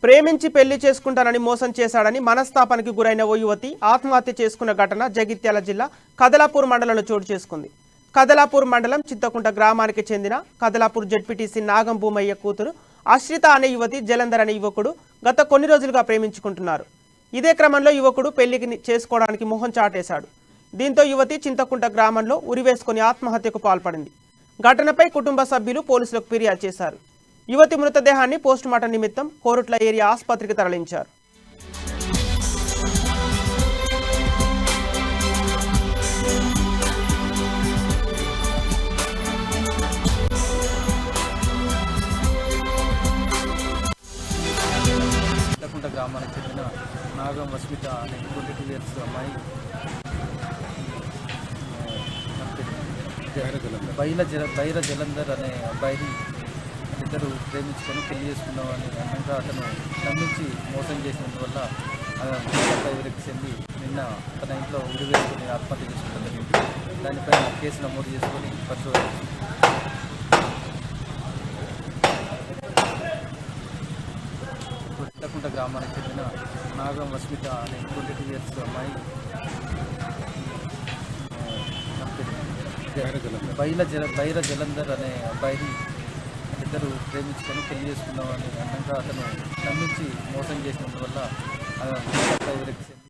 ప్రేమించి పెళ్లి చేసుకుంటానని మోసం చేశాడని మనస్తాపానికి గురైన ఓ యువతి ఆత్మహత్య చేసుకున్న ఘటన జగిత్యాల జిల్లా కదలాపూర్ మండలంలో చోటు చేసుకుంది. కదలాపూర్ మండలం చింతకుంట గ్రామానికి చెందిన కదలాపూర్ జెడ్పీటీసీ నాగం భూమయ్య కూతురు అశ్రిత అనే యువతి జలంధర్ అనే యువకుడు గత కొన్ని రోజులుగా ప్రేమించుకుంటున్నారు. ఇదే క్రమంలో యువకుడు పెళ్లికి చేసుకోవడానికి మొహం చాటేశాడు. దీంతో యువతి చింతకుంట గ్రామంలో ఉరివేసుకుని ఆత్మహత్యకు పాల్పడింది. ఘటనపై కుటుంబ సభ్యులు పోలీసులకు ఫిర్యాదు చేశారు. యువతి మృతదేహాన్ని పోస్టుమార్టం నిమిత్తం కోరుట్ల ఏరియా ఆసుపత్రికి తరలించారు. చింతకుంట గ్రామానికి చెందిన నాగం వస్మిత అనే 22 ఇయర్స్ అమ్మాయి బైర జలంధర్ అనే అబ్బాయిని ఇద్దరు ప్రేమించుకొని పెళ్లి చేసుకున్నామని అన్నాక అతను నమ్మించి మోసం చేసినందువల్ల విరక్తి చెంది నిన్న తన ఇంట్లో ఉరి వేసుకుని ఆత్మహత్య చేసుకోవడం జరిగింది. దానిపై కేసు నమోదు చేసుకొని పరిశోధన చింతకుంట గ్రామానికి చెందిన నాగం వస్మిత అనే 22 ఇయర్స్ అమ్మాయి బైర జలంధర్ అనే అబ్బాయిని ఇద్దరు ప్రేమించుకొని పెళ్లి చేసుకున్నామని అన్నాక అతను నమ్మించి మోసం చేసినందువల్ల విరక్తి